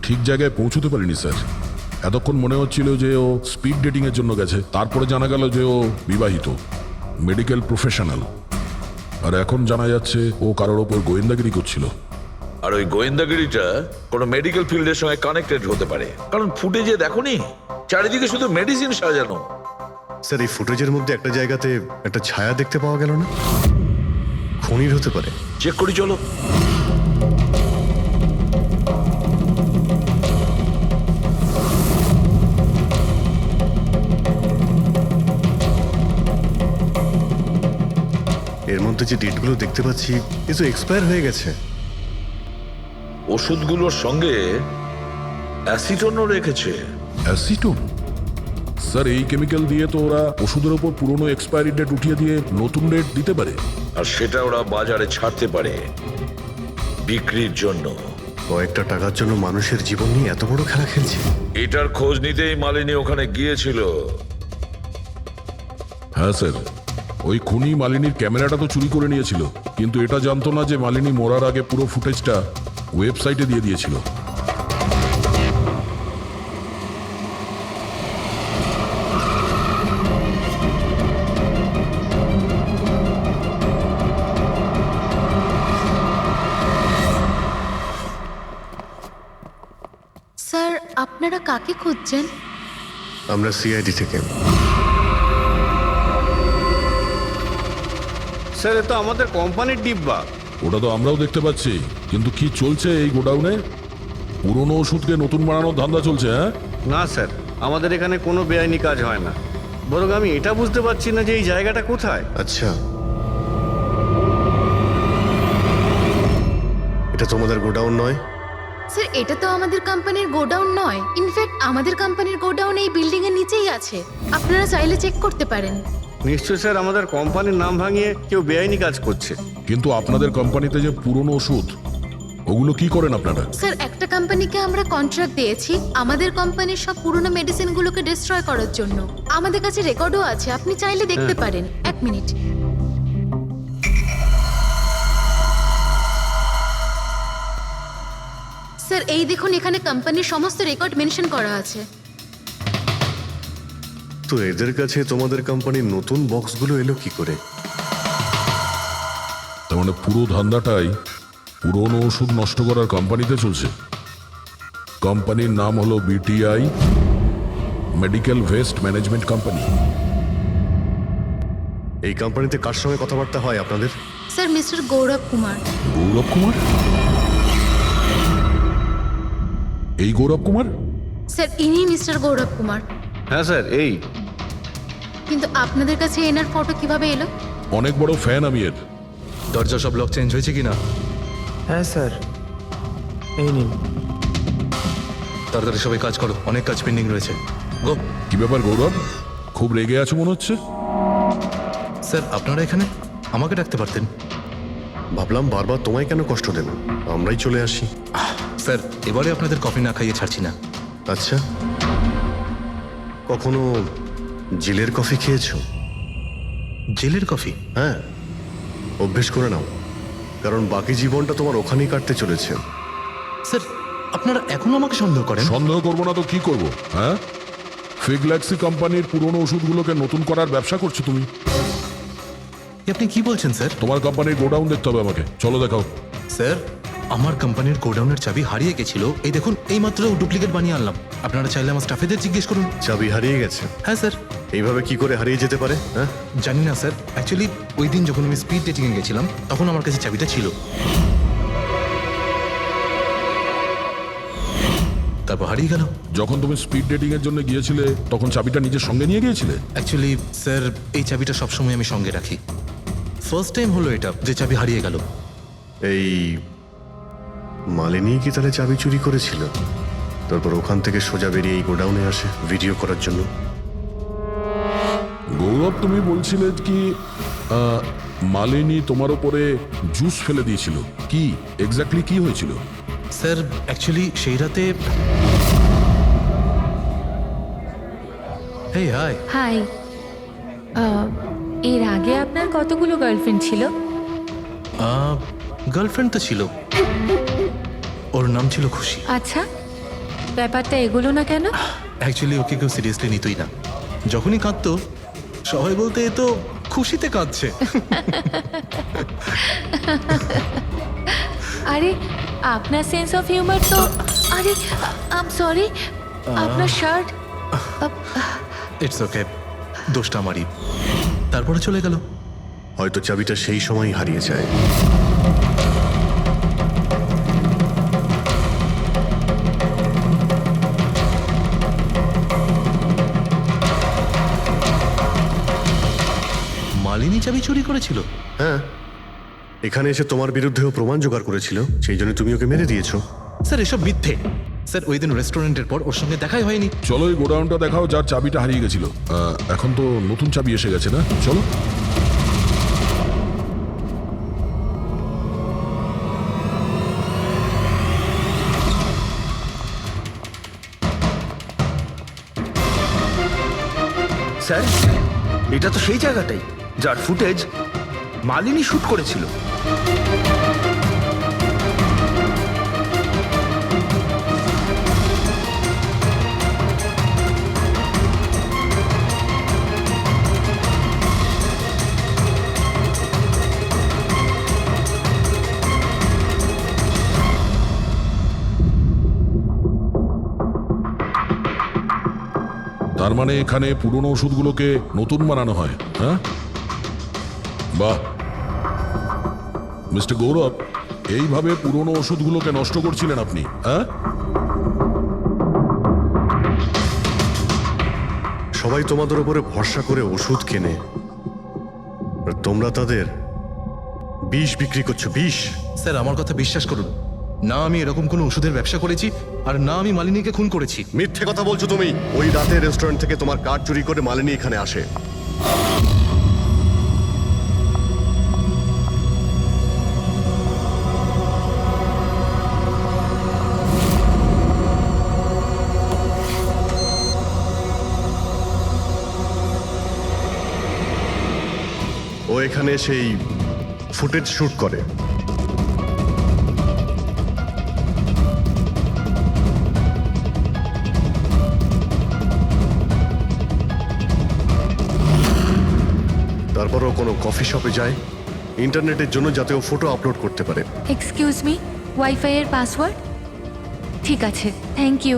S10: ঠিক জায়গায় পৌঁছতে পারিনি স্যার। এতক্ষণ মনে হচ্ছিল যে ও স্পিড ডেটিং এর জন্য গেছে, তারপরে জানা গেল যে ও বিবাহিত, মেডিকেল প্রফেশনাল, আর এখন জানা যাচ্ছে ও কারোর ওপর গোয়েন্দাগিরি করছিল।
S9: আর ওই গোয়েন্দাগিরিটা কোনো মেডিকেল ফিল্ডের সঙ্গে কানেক্টেড হতে পারে, কারণ ফুটেজে দেখোনি চারিদিকে শুধু মেডিসিন সাজানো।
S5: স্যার, এই ফুটেজের মধ্যে একটা জায়গাতে একটা ছায়া দেখতে পাওয়া গেল না? খুনির হতে পারে।
S9: চেক করি চলো।
S5: এর মধ্যে যে ডেটগুলো দেখতে পাচ্ছি এ তো এক্সপায়ার হয়ে গেছে।
S9: ওষুধগুলোর সঙ্গে অ্যাসিটনও রেখেছে।
S10: অ্যাসিটোন? স্যার, এই কেমিক্যাল দিয়ে তো ওরা ওষুধের ওপর পুরনো এক্সপায়ারি ডেট উঠিয়ে দিয়ে নতুন ডেট দিতে পারে,
S9: আর সেটা ওরা বাজারে ছাড়তে পারে বিক্রির জন্য।
S5: কয়েকটা টাকার জন্য মানুষের জীবন নিয়ে এত বড় খেলা খেলছে।
S9: এটার খোঁজ নিতেই মালিনী ওখানে গিয়েছিল।
S10: হ্যাঁ স্যার, ওই খুনি মালিনীর ক্যামেরাটা তো চুরি করে নিয়েছিল, কিন্তু এটা জানতো না যে মালিনী মরার আগে পুরো ফুটেজটা ওয়েবসাইটে দিয়ে দিয়েছিল।
S4: স্যার, আপনারা কাকে খুঁজছেন?
S5: আমরা সিআইডি থেকে। স্যার, এ তো আমাদের কোম্পানির ডিব্বা।
S10: ওটা তো আমরাও দেখতে পাচ্ছি, কিন্তু কি চলছে এই গোডাউনে? পুরনো ওষুধকে নতুন বানানোর ধান্দা চলছে? হ্যাঁ
S5: না স্যার, আমাদের এখানে কোনো বেআইনি কাজ হয় না। বরং আমি এটা বুঝতে পারছি না যে এই জায়গাটা কোথায়। আচ্ছা, এটা তোমাদের গোডাউন নয়?
S4: স্যার, এটা তো আমাদের কোম্পানির গোডাউন নয়। ইনফ্যাক্ট আমাদের কোম্পানির গোডাউন এই বিল্ডিং এর নিচেই আছে, আপনারা চাইলে চেক করতে পারেন।
S5: নিশ্চয় স্যার, আমাদের কোম্পানির নাম ভাঙিয়ে কেউ বেআইনি কাজ করছে।
S10: কিন্তু আপনাদের কোম্পানিতে যে পুরনো ওষুধ, ওগুলো কি করেন আপনারা?
S4: স্যার, একটা কোম্পানিকে আমরা কন্ট্রাক্ট দিয়েছি আমাদের কোম্পানির সব পুরনো মেডিসিনগুলোকে ডিস্ট্রয় করার জন্য। আমাদের কাছে রেকর্ডও আছে, আপনি চাইলে দেখতে পারেন। এক মিনিট। স্যার, এই দেখুন, এখানে কোম্পানির সমস্ত রেকর্ড মেনশন করা আছে।
S5: তো এদের কাছে তোমাদের কোম্পানির নতুন বক্সগুলো এলো কি করে?
S10: তার মানে পুরো ধান্দাটাই পুরনো ওষুধ নষ্ট করার কোম্পানিতে চলছে। কোম্পানির নাম হলো BTI medical waste management company.
S5: এই কোম্পানিতে কার সঙ্গে কথাবার্তা হয় আপনাদের?
S4: স্যার মিস্টার গৌরব কুমার।
S10: গৌরব কুমার? এই গৌরব কুমার?
S4: স্যার ইনি মিস্টার গৌরব কুমার।
S5: হ্যাঁ স্যার, এই।
S4: কিন্তু আপনাদের কাছে এনার ফটো কিভাবে এলো?
S10: অনেক বড় ফ্যান আমি এর।
S13: দরজা সব লক চেঞ্জ হয়েছে কিনা?
S14: হ্যাঁ স্যার, এই নিন।
S13: তাড়াতাড়ি সবাই কাজ করো, অনেক কাজ পেন্ডিং রয়েছে। গো।
S10: কি ব্যাপার গৌরব, খুব রেগে আছো মনে হচ্ছে?
S13: স্যার আপনারা এখানে আমাকে ডাকতে পারতেন।
S5: ভাবলাম বারবার তোমায় কেন কষ্ট দেব, আমরাই চলে আসি।
S13: স্যার এবারে আপনাদের কফি না খাইয়ে ছাড়ছি না।
S5: আচ্ছা, কখনো জেলের কফি খেয়েছো?
S13: জেলের কফি?
S5: হ্যাঁ, অভ্যেস করে নাও, কারণ বাকি জীবনটা তোমার ওখানেই কাটতে চলেছে।
S13: স্যার আপনারা এখনো আমাকে সন্দেহ করেন?
S10: সন্দেহ করবো না তো কি করবো? হ্যাঁ, ফিগল্যাক্সি কোম্পানির পুরনো ওষুধগুলোকে নতুন করার ব্যবসা করছো তুমি।
S13: আপনি কি বলছেন স্যার?
S10: তোমার কোম্পানির গোডাউন দেখতে হবে আমাকে, চলো দেখাও।
S13: স্যার আমার কোম্পানির গোডাউনের চাবি হারিয়ে গেছিল, এই দেখুন এইমাত্র ডুপ্লিকেট বানিয়ে আনলাম। আপনারা চাইলে আমার স্টাফেদের জিজ্ঞেস করুন।
S5: চাবি হারিয়ে গেছে?
S13: হ্যাঁ স্যার।
S5: এইভাবে কি করে হারিয়ে যেতে পারে? হ্যাঁ
S13: জানি না স্যার, অ্যাকচুয়ালি ওই দিন যখন আমি স্পিড ডেটিংয়ে গেছিলাম তখন আমার কাছে চাবিটা ছিল। তারপর হারিয়ে গেল।
S10: যখন তুমি স্পিড ডেটিং এর জন্য গিয়েছিলে তখন চাবিটা নিজের সঙ্গে নিয়ে গিয়েছিলে?
S13: অ্যাকচুয়ালি স্যার এই চাবিটা সবসময় আমি সঙ্গে রাখি। ফার্স্ট টাইম হলো এটা যে চাবি হারিয়ে গেল।
S5: এই মালিনী কি তাহলে চাবি চুরি করেছিল, তারপর ওখান থেকে সোজা বেরিয়ে এই গোডাউনে আসে ভিডিও করার জন্য?
S10: গৌরব তুমি বলছিলে কি মালিনী তোমার উপরে জুস ফেলে দিয়েছিল, কি এক্স্যাক্টলি কি হয়েছিল?
S13: স্যার অ্যাকচুয়ালি সেই রাতে হেই হাই।
S2: হাই। এর আগে আপনার কতগুলো গার্লফ্রেন্ড ছিল?
S13: গার্লফ্রেন্ড তো ছিল, ওর নাম ছিল খুশি।
S2: আচ্ছা, ব্যাপারটা এগুলো না কেন?
S13: অ্যাকচুয়ালি ওকে কেউ সিরিয়াসলি নিতই না। যখনই কাঁদতো সবাই বলতে এ তো খুশিতে কাঁদছে।
S2: আরে আপনার সেন্স অফ হিউমার তো, আরে আই এম সরি, আপনার শার্ট।
S13: ইটস ওকে, দোষটা আমারই। তারপরে চলে গেল।
S5: হয়তো চাবিটা সেই সময় হারিয়ে যায়।
S13: মালিনী চাবি চুরি করেছিল?
S5: হ্যাঁ, এখানে এসে তোমার বিরুদ্ধেও প্রমাণ জোগাড় করেছিল, সেই জন্য তুমি ওকে মেরে দিয়েছো।
S13: স্যার এসব মিথ্যে। স্যার ওই দিন রেস্টুরেন্টের পর ওর সঙ্গে দেখাই হয়নি।
S10: চলো এই গোডাউনটা দেখাও যার চাবিটা হারিয়ে গেছিল। এখন তো নতুন চাবি এসে গেছে না, চলো।
S8: স্যার এটা তো সেই জায়গাটাই যার ফুটেজ মালিনী শুট করেছিল।
S10: তার মানে এখানে পুরনো ওষুধগুলোকে নতুন বানানো হয়, হ্যাঁ? বাহ মিস্টার গৌরব, এইভাবে পুরনো ওষুধগুলোকে নষ্ট করছিলেন আপনি, হ্যাঁ?
S5: সবাই তোমাদের উপরে ভরসা করে ওষুধ কেনে, আর তোমরা তাদের বিষ বিক্রি করছো। বিষ?
S13: স্যার আমার কথা বিশ্বাস করুন, না আমি এরকম কোনো ওষুধের ব্যবসা করেছি, আর না আমি মালিনীকে খুন করেছি।
S5: মিথ্যে কথা বলছো তুমি। ওই রাতে রেস্টুরেন্ট থেকে তোমার কার্ড চুরি করে মালিনী এখানে আসে। ও এখানে সেই ফুটেজ শুট করে। তারপর ও কোনো কফি শপে যায় ইন্টারনেটের জন্য, যাতে ও ফটো আপলোড করতে পারে।
S2: এক্সকিউজ মি, ওয়াইফাই এর পাসওয়ার্ড? ঠিক আছে, থ্যাংক ইউ।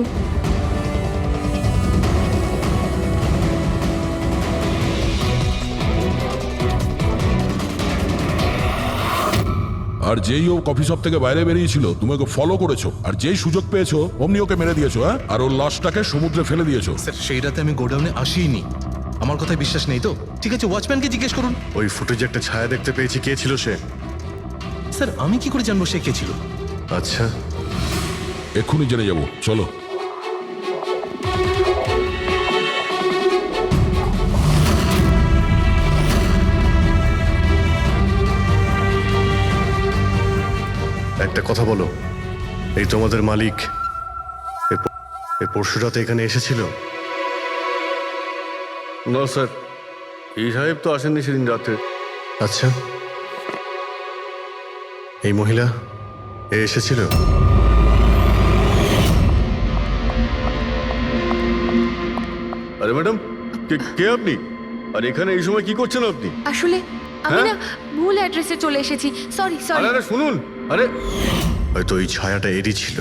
S10: আর যেই ও কফি শপ থেকে বাইরে বেরিয়েছিল তুমি ওকে ফলো করেছো, আর যেই সুযোগ পেয়েছো অমনি ওকে মেরে দিয়েছো, হ্যাঁ? আর ওর লাশটাকে সমুদ্রে ফেলে দিয়েছো।
S13: স্যার সেই রাতে আমি গোডাউনে আসিনি, আমার কথায় বিশ্বাস নেই তো? ঠিক আছে, ওয়াচম্যানকে জিজ্ঞেস করুন।
S5: ওই ফুটেজে একটা ছায়া দেখতে পেয়েছি, কে ছিল সে?
S13: স্যার আমি কি করে জানবো সে কে ছিল?
S5: আচ্ছা,
S10: এক্ষুনি জেনে যাবো, চলো।
S5: একটা কথা বলো, এই তোমাদের মালিক এ পরশু রাতে এখানে এসেছিল? না স্যার, এই সাহেব তো আসেননি সেদিন রাতে। আচ্ছা, এই মহিলা এ এসেছিল? আরে ম্যাডাম, কে আপনি? আর এখানে এই সময় কি করছেন আপনি?
S2: আসলে আমি না ভুল অ্যাড্রেসে চলে এসেছি, সরি সরি।
S5: আরে শুনুন, আরে হয়তো এই ছায়াটা এরই ছিল।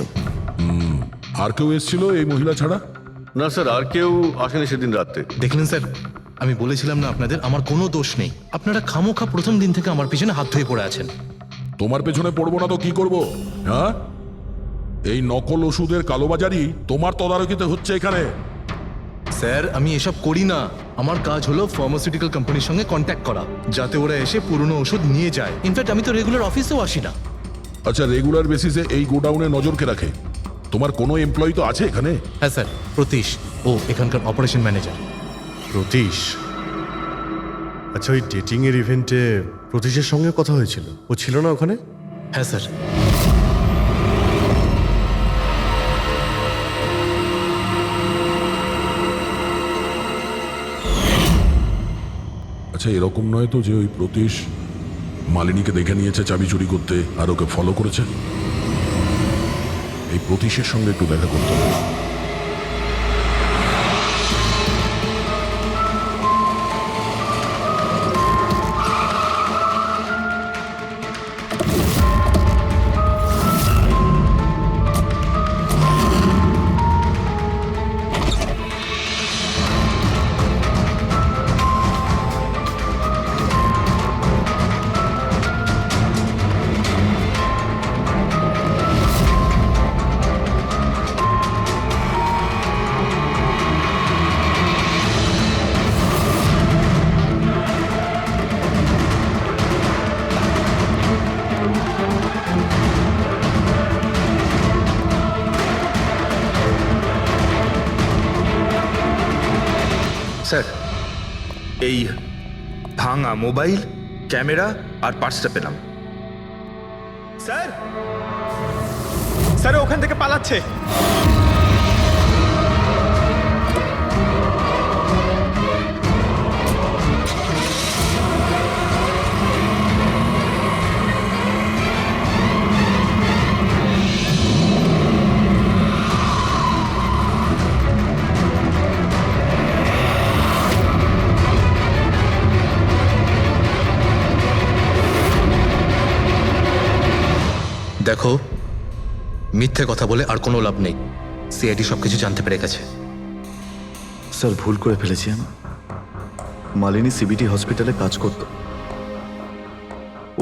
S10: আর কেউ এসেছিল এই মহিলা ছাড়া?
S5: না স্যার, আর কেউ আসেনি সেদিন রাতে।
S13: দেখলেন স্যার, আমি বলেছিলাম না আপনাদের আমার কোনো দোষ নেই। আপনারা খামোখা প্রথম দিন থেকে আমার পিছনে হাত ধুয়ে পড়ে আছেন।
S10: তোমার পেছনে পড়বো না তো কি করব? হ্যাঁ, এই নকল ওষুধের কালোবাজারি তোমার তদারকিতে হচ্ছে এখানে।
S13: স্যার আমি এসব করি না, আমার কাজ হলো ফার্মাসিউটিক্যাল কোম্পানির সঙ্গে কন্ট্যাক্ট করা, যাতে ওরা এসে পুরনো ওষুধ নিয়ে যায়। ইনফ্যাক্ট আমি তো রেগুলার অফিসেও আসি না।
S10: আচ্ছা, রেগুলার বেসিসে এই গোডাউনে নজর কে রাখে? তোমার কোনো এমপ্লয়ি তো আছে এখানে?
S13: হ্যাঁ স্যার, প্রতীশ, ও এখানকার অপারেশন ম্যানেজার।
S5: প্রতীশ? আচ্ছা, ওই ডেটিং এর ইভেন্টে প্রতীশের সঙ্গে কথা হয়েছিল, ও ছিল না ওখানে?
S13: হ্যাঁ স্যার।
S10: আচ্ছা, এরকম নয় তো যে ওই প্রতীশ মালিনীকে দেখে নিয়েছে চাবি চুরি করতে আর ওকে ফলো করেছে? এই প্রতীশের সঙ্গে একটু দেখা করতে হবে।
S8: স্যার, এই ভাঙা মোবাইল, ক্যামেরা আর পার্সটা পেলাম। স্যার, স্যার ওখান থেকে পালাচ্ছে।
S13: দেখো, মিথ্যে কথা বলে আর কোনো লাভ নেই। সিআইডি সবকিছু জানতে পেরে গেছে।
S1: স্যার, ভুল করে ফেলেছি আমি। মালিনী সিবিটি হসপিটালে কাজ করত,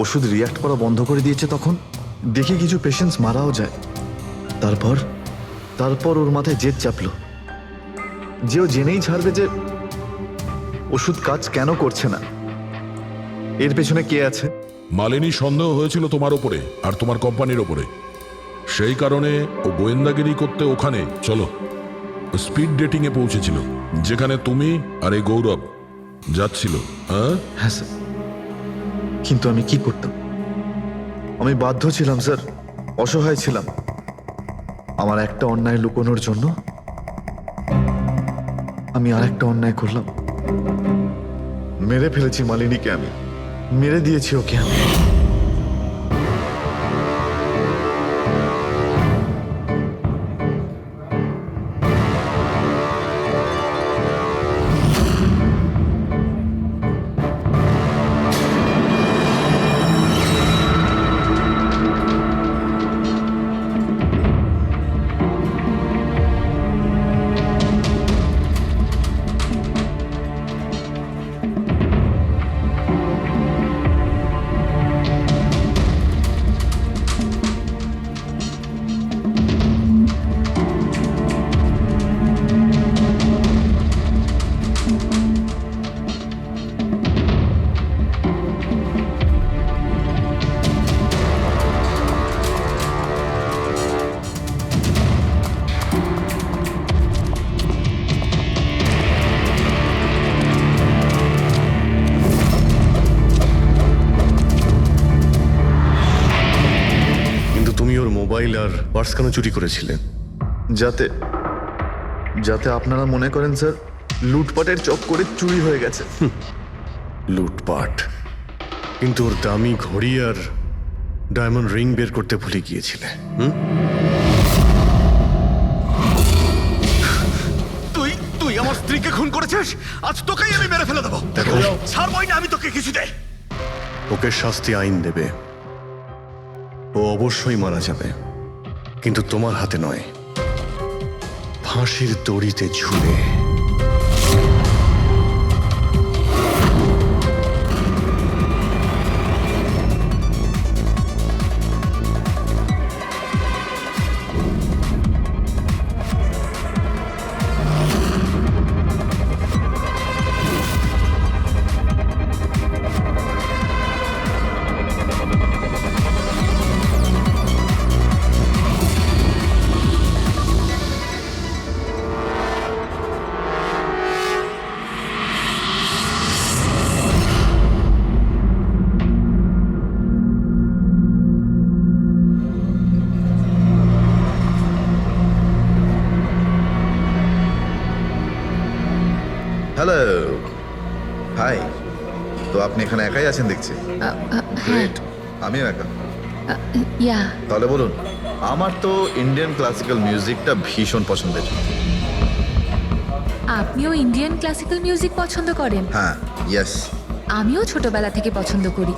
S1: ওষুধ রিয়াক্ট করা বন্ধ করে দিয়েছে। তখন দেখি কিছু পেশেন্টস মারাও যায়। তারপর ওর মাথায় জেদ চাপলো যে ও জেনেই ছাড়বে যে ওষুধ কাজ কেন করছে না, এর পেছনে কে আছে।
S10: মালিনী সন্দেহ হয়েছিল তোমার ওপরে আর তোমার কোম্পানির ওপরে, সেই কারণে ও গোয়েন্দাগিরি করতে ওখানে চলো স্পিড ডেটিং এ পৌঁছেছিল, যেখানে তুমি আর এই গৌরব যাচ্ছিল। হ্যাঁ
S1: স্যার, কিন্তু আমি কি করতাম? আমি বাধ্য ছিলাম স্যার, অসহায় ছিলাম। আমার একটা অন্যায় লুকোনোর জন্য আমি আর একটা অন্যায় করলাম। মেরে ফেলেছি মালিনীকে, আমি মেরে দিয়েছি ওকে আমি।
S5: মোবাইল আর পার্স কেন চুরি করেছিলেন?
S1: যাতে যাতে আপনারা মনে করেন স্যার লুটপাটের চক্করে চুরি হয়ে গেছে।
S5: লুটপাট? কিন্তু ওর দামি ঘড়ি আর ডায়মন্ড রিং বের করতে ভুলে গিয়েছিলে।
S3: তুই আমার স্ত্রীকে খুন করেছিস, আজ তোকেই আমি মেরে ফেলে দেবো।
S5: দেখো,
S3: ছাড়বই না আমি তোকে কিছুতে।
S5: ওকে শাস্তি আইন দেবে, ও অবশ্যই মারা যাবে, কিন্তু তোমার হাতে নয়, ফাঁসির দড়িতে ঝুলে।
S1: Hello, hi. তো আপনি এখানে একাই আছেন দেখছি। গ্রেট, আমিও একা।
S2: ইয়া,
S1: তাহলে বলুন। আমার তো ইন্ডিয়ান ক্লাসিক্যাল মিউজিকটা ভীষণ পছন্দের।
S2: আপনিও ইন্ডিয়ান ক্লাসিক্যাল মিউজিক পছন্দ করেন?
S1: হ্যাঁ, ইয়েস।
S2: আমিও ছোটবেলা থেকে পছন্দ করি।